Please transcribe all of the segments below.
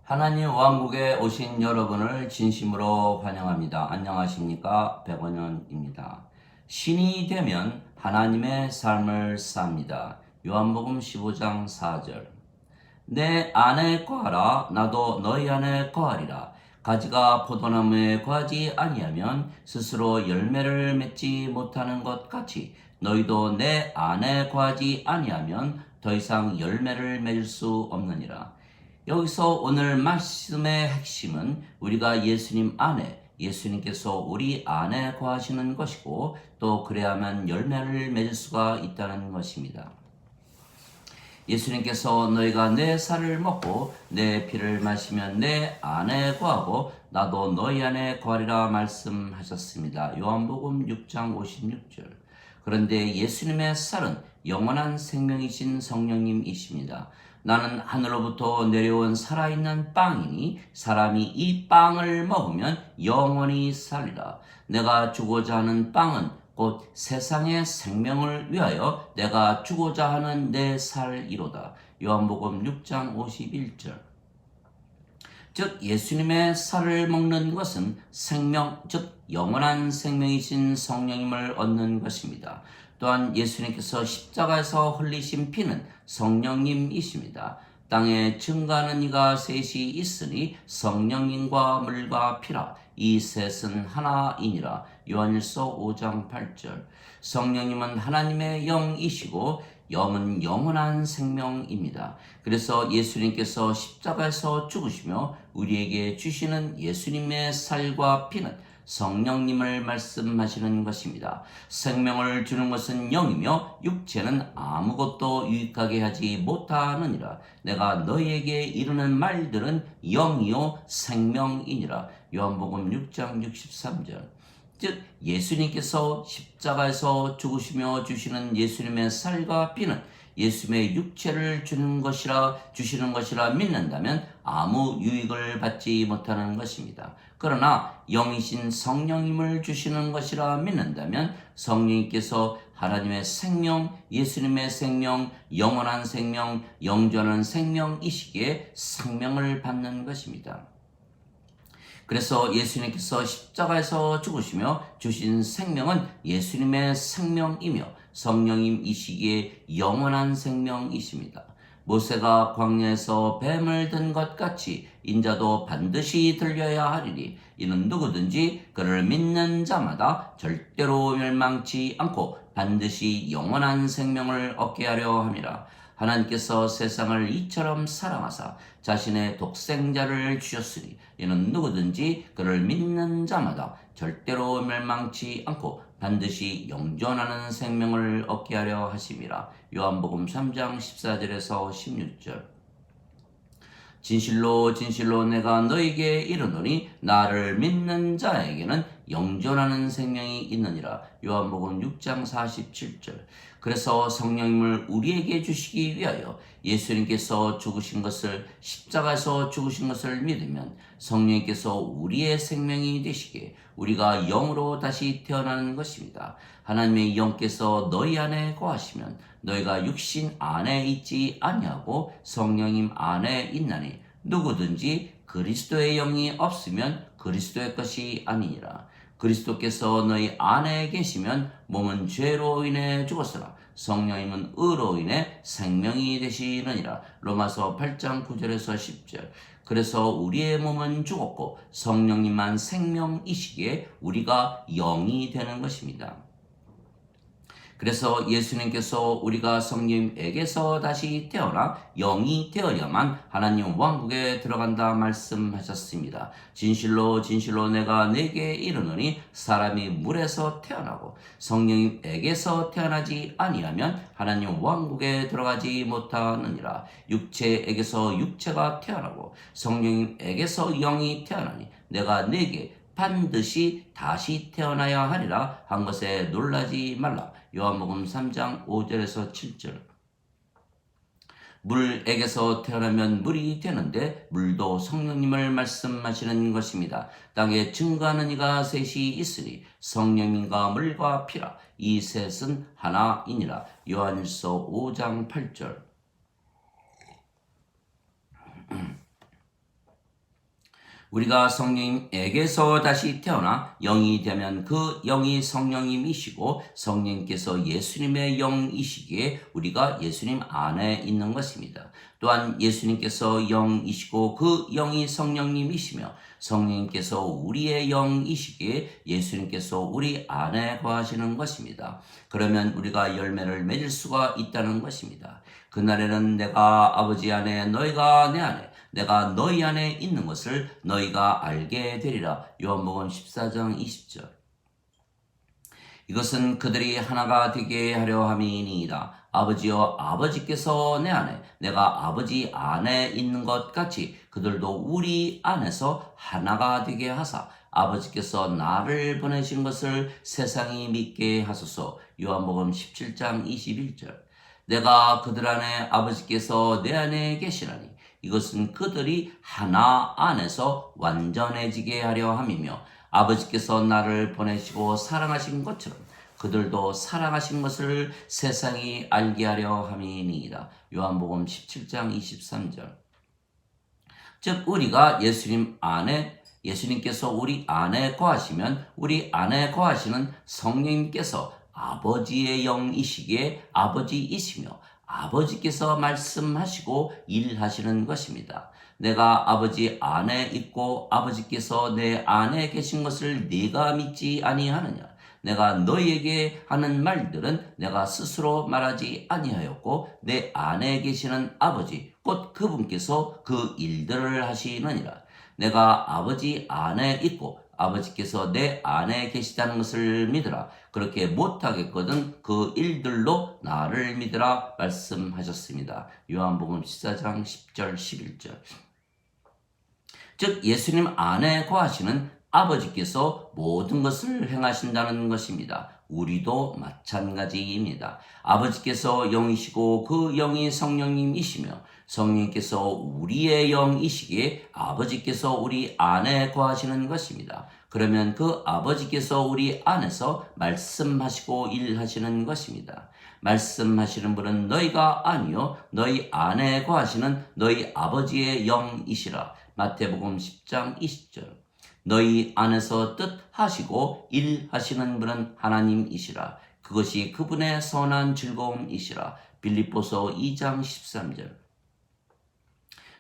하나님 왕국에 오신 여러분을 진심으로 환영합니다. 안녕하십니까? 백원현입니다. 신이 되면 하나님의 삶을 삽니다. 요한복음 15장 4절. 내 안에 거하라, 나도 너희 안에 거하리라. 가지가 포도나무에 거하지 아니하면 스스로 열매를 맺지 못하는 것 같이 너희도 내 안에 거하지 아니하면 더 이상 열매를 맺을 수 없느니라. 여기서 오늘 말씀의 핵심은 우리가 예수님 안에, 예수님께서 우리 안에 거하시는 것이고 또 그래야만 열매를 맺을 수가 있다는 것입니다. 예수님께서 너희가 내 살을 먹고 내 피를 마시면 내 안에 거하고 나도 너희 안에 거하리라 말씀하셨습니다. 요한복음 6장 56절. 그런데 예수님의 살은 영원한 생명이신 성령님이십니다. 나는 하늘로부터 내려온 살아있는 빵이니 사람이 이 빵을 먹으면 영원히 살리라. 내가 주고자 하는 빵은 곧 세상의 생명을 위하여 내가 주고자 하는 내 살이로다. 요한복음 6장 51절. 즉 예수님의 살을 먹는 것은 생명, 즉 영원한 생명이신 성령님을 얻는 것입니다. 또한 예수님께서 십자가에서 흘리신 피는 성령님이십니다. 땅에 증거하는 이가 셋이 있으니 성령님과 물과 피라. 이 셋은 하나이니라. 요한일서 5장 8절. 성령님은 하나님의 영이시고 영은 영원한 생명입니다. 그래서 예수님께서 십자가에서 죽으시며 우리에게 주시는 예수님의 살과 피는 성령님을 말씀하시는 것입니다. 생명을 주는 것은 영이며 육체는 아무것도 유익하게 하지 못하느니라. 내가 너희에게 이르는 말들은 영이요 생명이니라. 요한복음 6장 63절. 즉 예수님께서 십자가에서 죽으시며 주시는 예수님의 살과 피는 예수님의 육체를 주시는 것이라 믿는다면 아무 유익을 받지 못하는 것입니다. 그러나 영이신 성령님을 주시는 것이라 믿는다면 성령님께서 하나님의 생명, 예수님의 생명, 영원한 생명, 영존한 생명이시기에 생명을 받는 것입니다. 그래서 예수님께서 십자가에서 죽으시며 주신 생명은 예수님의 생명이며 성령님이시기에 영원한 생명이십니다. 모세가 광야에서 뱀을 든 것 같이 인자도 반드시 들려야 하리니 이는 누구든지 그를 믿는 자마다 절대로 멸망치 않고 반드시 영원한 생명을 얻게 하려 함이라. 하나님께서 세상을 이처럼 사랑하사 자신의 독생자를 주셨으니 이는 누구든지 그를 믿는 자마다 절대로 멸망치 않고 반드시 영존하는 생명을 얻게 하려 하심이라. 요한복음 3장 14절에서 16절. 진실로 진실로 내가 너에게 이르노니 나를 믿는 자에게는 영존하는 생명이 있느니라. 요한복음 6장 47절. 그래서 성령님을 우리에게 주시기 위하여 예수님께서 죽으신 것을, 십자가에서 죽으신 것을 믿으면 성령님께서 우리의 생명이 되시게 우리가 영으로 다시 태어나는 것입니다. 하나님의 영께서 너희 안에 거하시면 너희가 육신 안에 있지 아니하고 성령님 안에 있나니 누구든지 그리스도의 영이 없으면 그리스도의 것이 아니니라. 그리스도께서 너희 안에 계시면 몸은 죄로 인해 죽었으나 성령님은 의로 인해 생명이 되시느니라. 로마서 8장 9절에서 10절. 그래서 우리의 몸은 죽었고 성령님만 생명이시기에 우리가 영이 되는 것입니다. 그래서 예수님께서 우리가 성령님에게서 다시 태어나 영이 되어야만 하나님 왕국에 들어간다 말씀하셨습니다. 진실로 진실로 내가 네게 이르노니 사람이 물에서 태어나고 성령님에게서 태어나지 아니하면 하나님 왕국에 들어가지 못하느니라. 육체에게서 육체가 태어나고 성령님에게서 영이 태어나니 내가 네게 반드시 다시 태어나야 하리라 한 것에 놀라지 말라. 요한복음 3장 5절에서 7절. 물에게서 태어나면 물이 되는데 물도 성령님을 말씀하시는 것입니다. 땅에 증거하는 이가 셋이 있으니 성령님과 물과 피라. 이 셋은 하나이니라. 요한일서 5장 8절. 우리가 성령님에게서 다시 태어나 영이 되면 그 영이 성령님이시고 성령님께서 예수님의 영이시기에 우리가 예수님 안에 있는 것입니다. 또한 예수님께서 영이시고 그 영이 성령님이시며 성령님께서 우리의 영이시기에 예수님께서 우리 안에 거하시는 것입니다. 그러면 우리가 열매를 맺을 수가 있다는 것입니다. 그날에는 내가 아버지 안에 너희가 내 안에 내가 너희 안에 있는 것을 너희가 알게 되리라. 요한복음 14장 20절. 이것은 그들이 하나가 되게 하려 함이니이다. 아버지여 아버지께서 내 안에 내가 아버지 안에 있는 것 같이 그들도 우리 안에서 하나가 되게 하사 아버지께서 나를 보내신 것을 세상이 믿게 하소서. 요한복음 17장 21절. 내가 그들 안에 아버지께서 내 안에 계시나니 이것은 그들이 하나 안에서 완전해지게 하려 함이며 아버지께서 나를 보내시고 사랑하신 것처럼 그들도 사랑하신 것을 세상이 알게 하려 함이니이다. 요한복음 17장 23절. 즉 우리가 예수님께서 우리 안에 거하시면 우리 안에 거하시는 성령님께서 아버지의 영이시기에 아버지이시며 아버지께서 말씀하시고 일하시는 것입니다. 내가 아버지 안에 있고 아버지께서 내 안에 계신 것을 네가 믿지 아니하느냐? 내가 너희에게 하는 말들은 내가 스스로 말하지 아니하였고 내 안에 계시는 아버지 곧 그분께서 그 일들을 하시느니라. 내가 아버지 안에 있고 아버지께서 내 안에 계시다는 것을 믿으라. 그렇게 못하겠거든 그 일들로 나를 믿으라 말씀하셨습니다. 요한복음 14장 10절 11절. 즉 예수님 안에 거하시는 아버지께서 모든 것을 행하신다는 것입니다. 우리도 마찬가지입니다. 아버지께서 영이시고 그 영이 성령님이시며 성령님께서 우리의 영이시기에 아버지께서 우리 안에 거하시는 것입니다. 그러면 그 아버지께서 우리 안에서 말씀하시고 일하시는 것입니다. 말씀하시는 분은 너희가 아니요 너희 안에 거하시는 너희 아버지의 영이시라. 마태복음 10장 20절. 너희 안에서 뜻하시고 일하시는 분은 하나님이시라. 그것이 그분의 선한 즐거움이시라. 빌립보서 2장 13절.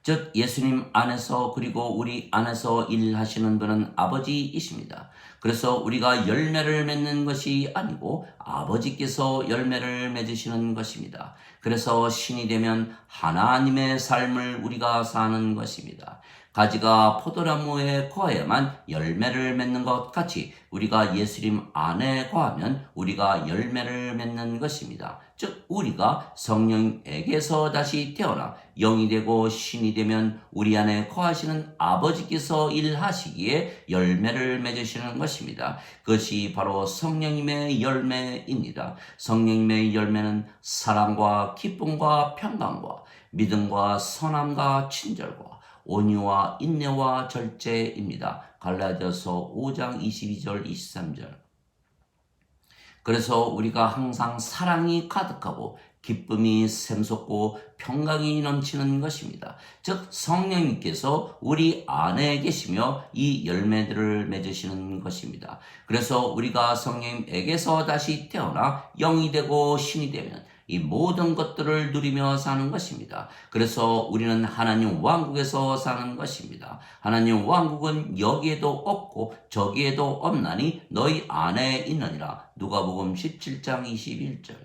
즉 예수님 안에서 그리고 우리 안에서 일하시는 분은 아버지이십니다. 그래서 우리가 열매를 맺는 것이 아니고 아버지께서 열매를 맺으시는 것입니다. 그래서 신이 되면 하나님의 삶을 우리가 사는 것입니다. 가지가 포도나무에 거해야만 열매를 맺는 것 같이 우리가 예수님 안에 거하면 우리가 열매를 맺는 것입니다. 즉 우리가 성령에게서 다시 태어나 영이 되고 신이 되면 우리 안에 거하시는 아버지께서 일하시기에 열매를 맺으시는 것입니다. 그것이 바로 성령님의 열매입니다. 성령님의 열매는 사랑과 기쁨과 평강과 믿음과 선함과 친절과 온유와 인내와 절제입니다. 갈라디아서 5장 22절 23절. 그래서 우리가 항상 사랑이 가득하고 기쁨이 샘솟고 평강이 넘치는 것입니다. 즉 성령님께서 우리 안에 계시며 이 열매들을 맺으시는 것입니다. 그래서 우리가 성령님에게서 다시 태어나 영이 되고 신이 되면 이 모든 것들을 누리며 사는 것입니다. 그래서 우리는 하나님 왕국에서 사는 것입니다. 하나님 왕국은 여기에도 없고 저기에도 없나니 너희 안에 있느니라. 누가복음 17장 21절.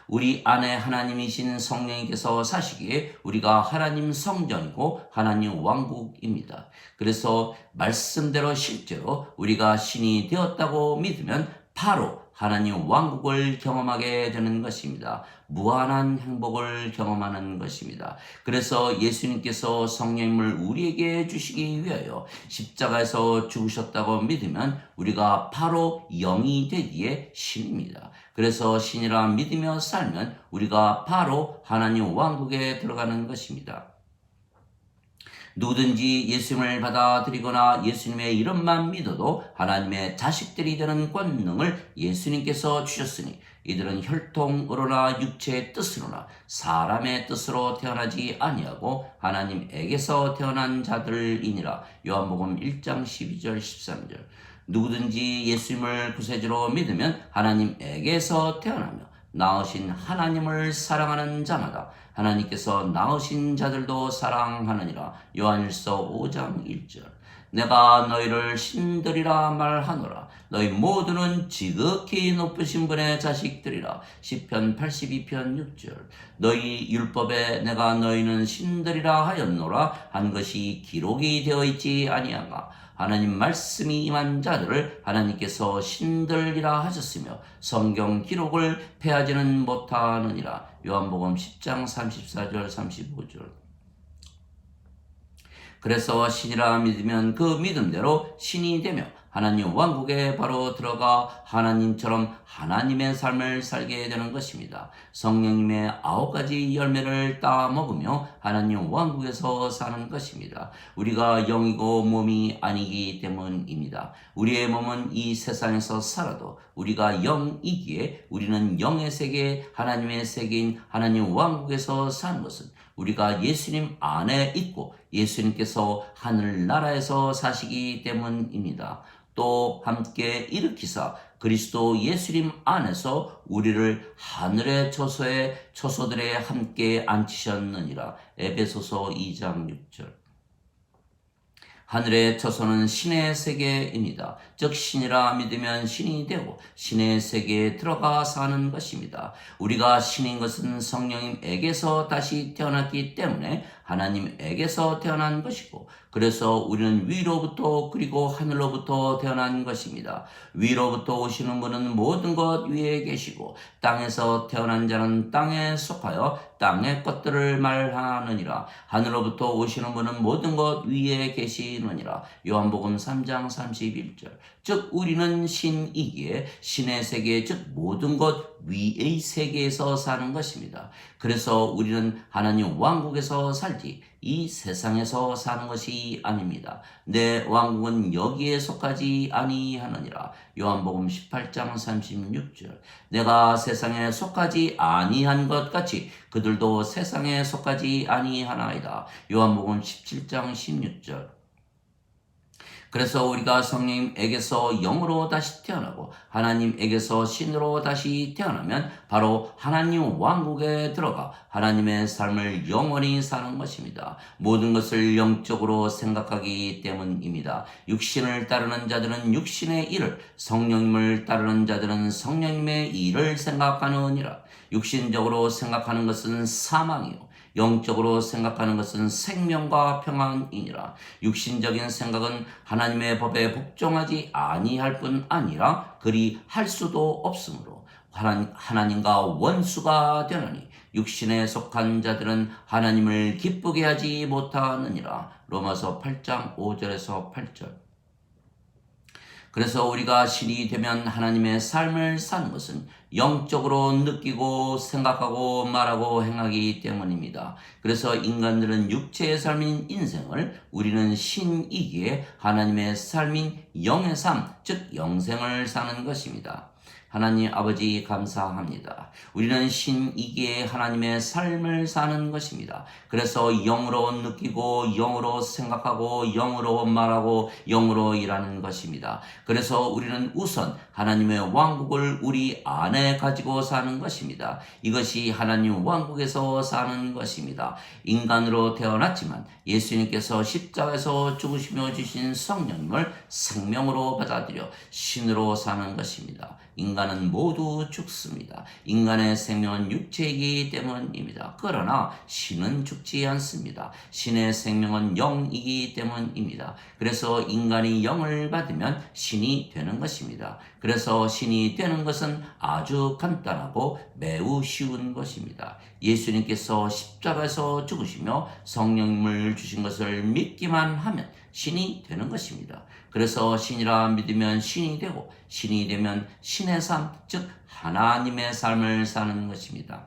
우리 안에 하나님이신 성령님께서 사시기에 우리가 하나님 성전이고 하나님 왕국입니다. 그래서 말씀대로 실제로 우리가 신이 되었다고 믿으면 바로 하나님 왕국을 경험하게 되는 것입니다. 무한한 행복을 경험하는 것입니다. 그래서 예수님께서 성령님을 우리에게 주시기 위하여 십자가에서 죽으셨다고 믿으면 우리가 바로 영이 되기에 신입니다. 그래서 신이라 믿으며 살면 우리가 바로 하나님 왕국에 들어가는 것입니다. 누구든지 예수님을 받아들이거나 예수님의 이름만 믿어도 하나님의 자식들이 되는 권능을 예수님께서 주셨으니 이들은 혈통으로나 육체의 뜻으로나 사람의 뜻으로 태어나지 아니하고 하나님에게서 태어난 자들이니라. 요한복음 1장 12절 13절. 누구든지 예수님을 구세주로 믿으면 하나님에게서 태어나며 낳으신 하나님을 사랑하는 자마다 하나님께서 낳으신 자들도 사랑하느니라. 요한일서 5장 1절. 내가 너희를 신들이라 말하노라. 너희 모두는 지극히 높으신 분의 자식들이라. 시편 82편 6절. 너희 율법에 내가 너희는 신들이라 하였노라 한 것이 기록이 되어 있지 아니한가. 하나님 말씀이 임한 자들을 하나님께서 신들이라 하셨으며 성경 기록을 폐하지는 못하느니라. 요한복음 10장 34절 35절. 그래서 신이라 믿으면 그 믿음대로 신이 되며 하나님 왕국에 바로 들어가 하나님처럼 하나님의 삶을 살게 되는 것입니다. 성령님의 9가지 열매를 따 먹으며 하나님 왕국에서 사는 것입니다. 우리가 영이고 몸이 아니기 때문입니다. 우리의 몸은 이 세상에서 살아도 우리가 영이기에 우리는 영의 세계, 하나님의 세계인 하나님 왕국에서 사는 것은 우리가 예수님 안에 있고 예수님께서 하늘나라에서 사시기 때문입니다. 또 함께 일으키사 그리스도 예수님 안에서 우리를 하늘의 처소들에 함께 앉히셨느니라. 에베소서 2장 6절. 하늘의 처소는 신의 세계입니다. 즉 신이라 믿으면 신이 되고 신의 세계에 들어가 사는 것입니다. 우리가 신인 것은 성령님에게서 다시 태어났기 때문에 하나님에게서 태어난 것이고 그래서 우리는 위로부터 그리고 하늘로부터 태어난 것입니다. 위로부터 오시는 분은 모든 것 위에 계시고 땅에서 태어난 자는 땅에 속하여 땅의 것들을 말하느니라. 하늘로부터 오시는 분은 모든 것 위에 계시느니라. 요한복음 3장 31절. 즉 우리는 신이기에 신의 세계 즉 모든 것 위의 세계에서 사는 것입니다. 그래서 우리는 하나님 왕국에서 살지 이 세상에서 사는 것이 아닙니다. 내 왕국은 여기에 속하지 아니하느니라. 요한복음 18장 36절. 내가 세상에 속하지 아니한 것 같이 그들도 세상에 속하지 아니하나이다. 요한복음 17장 16절. 그래서 우리가 성령님에게서 영으로 다시 태어나고 하나님에게서 신으로 다시 태어나면 바로 하나님 왕국에 들어가 하나님의 삶을 영원히 사는 것입니다. 모든 것을 영적으로 생각하기 때문입니다. 육신을 따르는 자들은 육신의 일을, 성령님을 따르는 자들은 성령님의 일을 생각하느니라. 육신적으로 생각하는 것은 사망이요 영적으로 생각하는 것은 생명과 평안이니라. 육신적인 생각은 하나님의 법에 복종하지 아니할 뿐 아니라 그리 할 수도 없으므로 하나님과 원수가 되느니 육신에 속한 자들은 하나님을 기쁘게 하지 못하느니라. 로마서 8장 5절에서 8절. 그래서 우리가 신이 되면 하나님의 삶을 사는 것은 영적으로 느끼고 생각하고 말하고 행하기 때문입니다. 그래서 인간들은 육체의 삶인 인생을 우리는 신이기에 하나님의 삶인 영의 삶, 즉 영생을 사는 것입니다. 하나님 아버지 감사합니다. 우리는 신이기에 하나님의 삶을 사는 것입니다. 그래서 영으로 느끼고 영으로 생각하고 영으로 말하고 영으로 일하는 것입니다. 그래서 우리는 우선 하나님의 왕국을 우리 안에 가지고 사는 것입니다. 이것이 하나님 왕국에서 사는 것입니다. 인간으로 태어났지만 예수님께서 십자가에서 죽으시며 주신 성령님을 생명으로 받아들여 신으로 사는 것입니다. 인간은 모두 죽습니다. 인간의 생명은 육체이기 때문입니다. 그러나 신은 죽지 않습니다. 신의 생명은 영이기 때문입니다. 그래서 인간이 영을 받으면 신이 되는 것입니다. 그래서 신이 되는 것은 아주 간단하고 매우 쉬운 것입니다. 예수님께서 십자가에서 죽으시며 성령님을 주신 것을 믿기만 하면 신이 되는 것입니다. 그래서 신이라 믿으면 신이 되고 신이 되면 신의 삶, 즉 하나님의 삶을 사는 것입니다.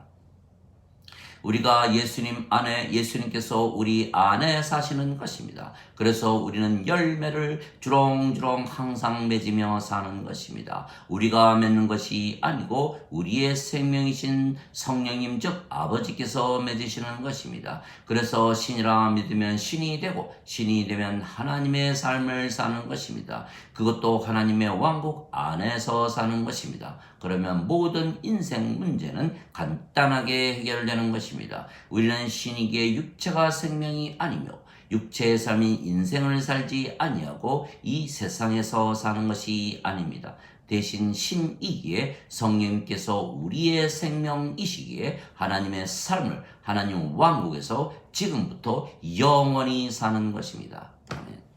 우리가 예수님 안에, 예수님께서 우리 안에 사시는 것입니다. 그래서 우리는 열매를 주렁주렁 항상 맺으며 사는 것입니다. 우리가 맺는 것이 아니고 우리의 생명이신 성령님 즉 아버지께서 맺으시는 것입니다. 그래서 신이라 믿으면 신이 되고 신이 되면 하나님의 삶을 사는 것입니다. 그것도 하나님의 왕국 안에서 사는 것입니다. 그러면 모든 인생 문제는 간단하게 해결되는 것입니다. 우리는 신이기에 육체가 생명이 아니며 육체의 삶이 인생을 살지 아니하고 이 세상에서 사는 것이 아닙니다. 대신 신이기에 성령님께서 우리의 생명이시기에 하나님의 삶을 하나님 왕국에서 지금부터 영원히 사는 것입니다. 아멘.